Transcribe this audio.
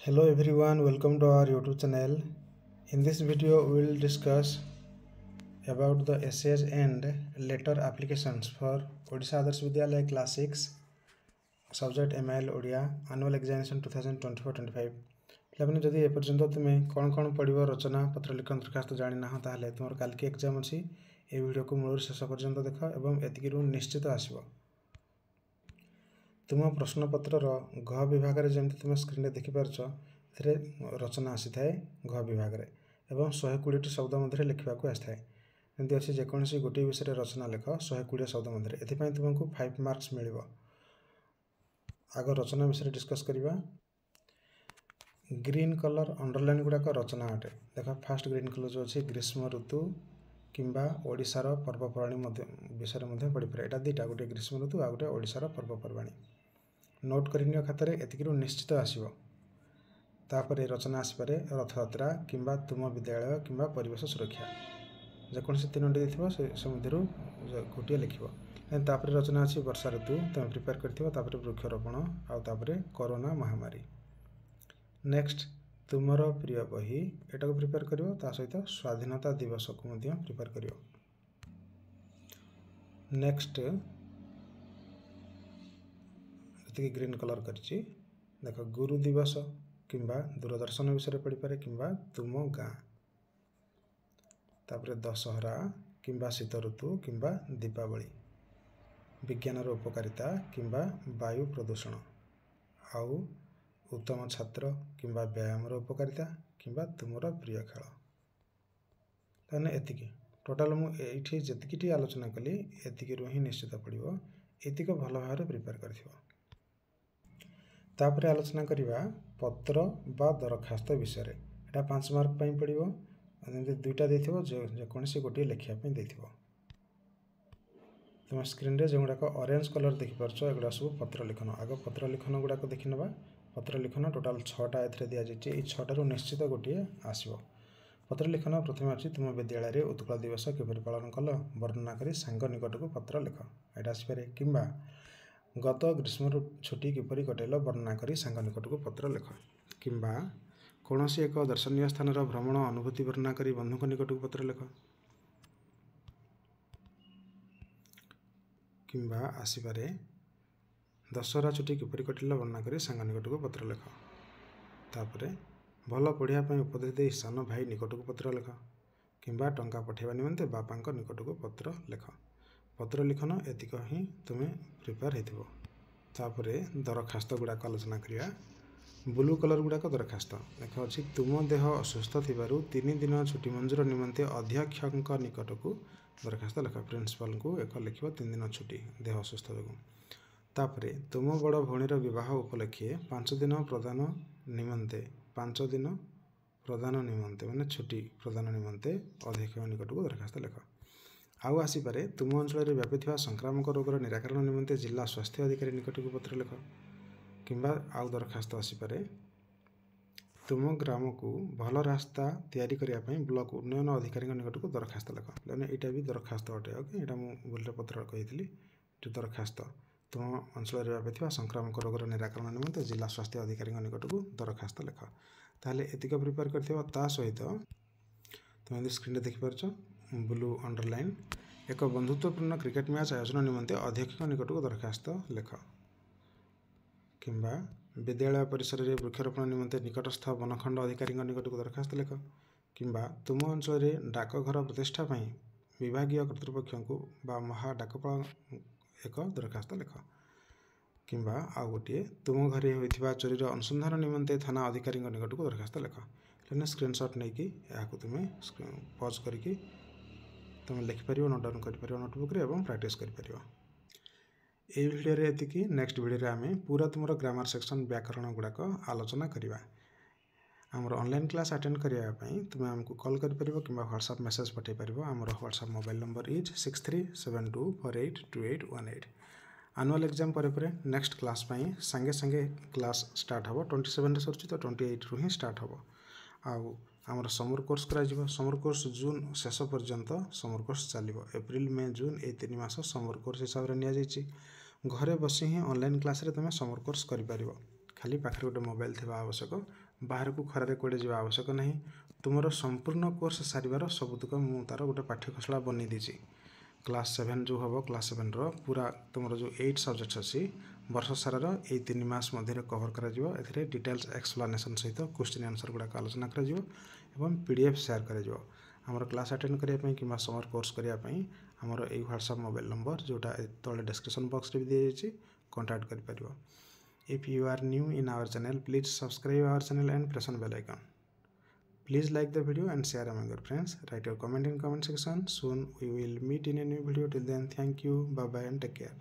Hello everyone, welcome to our YouTube channel. In this video, we will discuss about the essays and letter applications for Odisha Adarsh Vidyalaya Class 6 subject MIL Odia Annual Examination 2024-25. ପିଲାମାନେ ଯଦି ଏପର୍ଯ୍ୟନ୍ତ ତୁମେ କ'ଣ ପଢ଼ିବ ରଚନା ପତ୍ର ଲିଖନ ଦରଖାସ୍ତ ଜାଣିନାହ ତାହେଲେ ତୁମର କାଲିକି ଏକ୍ଜାମ୍ ଅଛି। ଏ ଭିଡ଼ିଓକୁ ମୂଳରୁ ଶେଷ ପର୍ଯ୍ୟନ୍ତ ଦେଖ ଏବଂ ଏତିକିରୁ ନିଶ୍ଚିତ ଆସିବ। तुम प्रश्नपत्रर घ विभाग जमी तुम स्क्रीन में देखिपार एथिरे रचना आसी थाए घ विभाग एवं 120 शब्द मध्य लिखा आसी एमती अच्छे जेकोसी गोटे विषय रचना लेख 120 शब्द मध्य एपाई तुमको 5 मार्क्स मिल। आग रचना विषय डिस्कस करवा। ग्रीन कलर अंडरलाइन गुड़ाक रचना अटे। देख फास्ट ग्रीन कलर जो अच्छे ग्रीष्म ऋतु किंबा ओडिशार पर्वपर्वाणी विषय पढ़ी पारे। यहाँ दुईटा गोटे ग्रीष्म ऋतु आ गोटे ओडिशार पर्वपर्वाणी नोट करनी खातार एतिक निश्चित आसो। तापर रचना आसपे रथयात्रा किंबा तुम विद्यालय किंबा परिवेश सुरक्षा जेकोसी तीनोटी से मध्य गोटे लिख। तापर रचना अच्छी वर्षा ऋतु तुम प्रिपेयर कर वृक्षरोपण आउे कोरोना महामारी। नेक्स्ट तुमर प्रिय बही एटा को प्रिपेयर कर सहित स्वाधीनता दिवस को प्रिपेयर कर। नेक्स्ट जी ग्रीन कलर कर देख गुरु दिवस किंबा दूरदर्शन विषय पढ़ी पारे किंबा तुम गाँ। तापर दशहरा किंबा शीत ऋतु किंबा दीपावली विज्ञानर उपकारिता किंबा वायु प्रदूषण आउ उत्तम छात्र किंबा व्यायामर उपकारिता किंबा तुमर प्रिय खेल। ताने एतिकी टोटाल मुझे जी आलोचना कली एतिकी ही निश्चित पड़ो। एतिक भल भाव प्रिपेयर कर। तापर आलोचना करवा पत्र बा दरखास्त विषय। यहाँ 5 मार्क पड़ो। दुईटा जेकोसी गोटे लिखापी तुम स्क्रीन रे जो गुड़ाक ऑरेंज कलर देखिपार एगुड़ा सब पत्र लिखन। आग पत्र लिखन गुड़ाक देखी ना। पत्र लिखन टोटाल 6टा ए दि जाइए। 6टारू निश्चित गोटे आसो। पत्र लिखन प्रथम अच्छी तुम विद्यालय में उत्कल दिवस किपरि पालन कल वर्णना कर सांग निकट को पत्र लिख। यहाँ आसपे किंबा गत ग्रीष्म छुट्टी किपरि कटेल वर्णना कर सांग निकट को पत्र लिख। किंबा कौन सी एक दर्शनीय स्थान भ्रमण अनुभूति वर्णना कर बंधु निकट को पत्र लिख। किंबा आसपे दशहरा छुट्टी किपरि कटेल वर्णना कर सांग निकट को पत्र लिख। तापर भल पढ़ापी उपदेश दे सान भाई निकट को पत्र लिख। किंबा टंका पठेवा निमंते बापा निकट को पत्र लिख। पत्र लिखन एतिक ही तुम्हें प्रिपेयर हो। तापर दरखास्त गुड़ाक आलोचना करिया। ब्लू कलर गुड़ाक दरखास्त देख अच्छी तुम देह असुस्थ थिबारु 3 दिन छुट्टी मंजूर निमंते अध्यक्ष निकट को दरखास्त लिख। प्रिंसिपाल को एक लिख 3 दिन छुट्टी देह असुस्थ जो। तापर तुम बड़ भौणीर विवाह उपलक्षे 5 दिन प्रदान निमंते 5 दिन प्रदान निमंते माने छुट्टी प्रदान निमंते अध्यक्ष निकट को दरखास्त लिख। आउ आसपे तुम अंचल व्यापी संक्रामक रोगर निराकरण निमंते जिला स्वास्थ्य अधिकारी निकट को पत्र लिख। किंबा आउ दरखास्त आसपे तुम ग्राम को भल रास्ता तैयारी करने ब्लॉक उन्नयन अधिकारी निकट को दरखास्त लिख। यहाँ भी दरखास्त अटे। ओके यहाँ मुझे भूल पत्र कही दरखास्त तुम अंचल व्यापी संक्रामक रोगर निराकरण निमंते जिला स्वास्थ्य अधिकारी निकट को दरखास्त लिख। ताहले एतिक प्रिपेयर कर सहित तुम स्क्रीन में देखिपार ब्लू अंडरलाइन एक बंधुत्वपूर्ण क्रिकेट मैच आयोजन निमंते अध्यक्ष निकट को दरखास्त लिख। किंबा विद्यालय परिसर में वृक्षरोपण निमंते निकटस्थ वनखंड अधिकारी निकट को दरखास्त लिख। किंबा तुम अंचल डाकघर प्रतिष्ठा विभागीय कर्तृपक्ष को बा महा डाकपाल एक दरखास्त लिख। किंबा आउ गोटे तुम घरे होइथिबा चोरीर अनुसंधान निमंते थाना अधिकारी निकट को दरखास्त लिख। लेकिन स्क्रीनशॉट नहीं कि तुम्हें पॉज करके तुम लिखिपर नोट डाउन कर नोटबुक एवं प्रैक्टिस कर। ये वीडियो रे एतिकी। नेक्स्ट वीडियो आम पूरा तुम ग्रामर सेक्शन व्याकरण गुड़ाक आलोचना करवा। आमर ऑनलाइन क्लास अटेंड करने तुम्हें आमको कॉल कर कि व्हाट्सएप मेसेज पठे पार। आमर WhatsApp mobile number is 6372482818। Annual exam पर नेक्स्ट क्लास सांगे सांगे क्लास स्टार्ट हम 27 सर तो 28 रु ही स्टार्ट हम। आउ आमर समर कोर्स करा। समर कोर्स जून शेष पर्यंत समर कोर्स चलो। एप्रिल मे जून ये 3 मास समर कोर्स हिसाब से नि घरे बसी ही ऑनलाइन क्लास रे तुम समर कोर्स कर। खाली पाखे गोटे मोबाइल थी आवश्यक बाहर को खरारे कड़े जा आवश्यक नहीं तुमर संपूर्ण कोर्स सारिबार सबुतक मु तार गोटे पाठ्यखसड़ा बनी देछि क्लास 7 जो हम क्लास 7 रो पूरा तुमर जो 8 सब्जेक्ट्स अच्छी वर्ष सारार ये 3 मास मध्य कवर कर डिटेल्स एक्सप्लेनेशन सहित क्वेश्चन आंसर गुड़ा आलोचना कर पीडीएफ शेयर कर आमर क्लास अटेंड करने कि समर कोर्स करने आमर ये व्हाट्सएप मोबाइल नंबर जोटा तले डिस्क्रिप्शन बॉक्स रे भी दी कांटेक्ट कर पारिबो। If you are new in our channel, please subscribe our channel and press on bell icon. Please like the video and share among your friends. Write your comment in comment section. Soon we will meet in a new video. Till then, thank you. Bye bye and take care.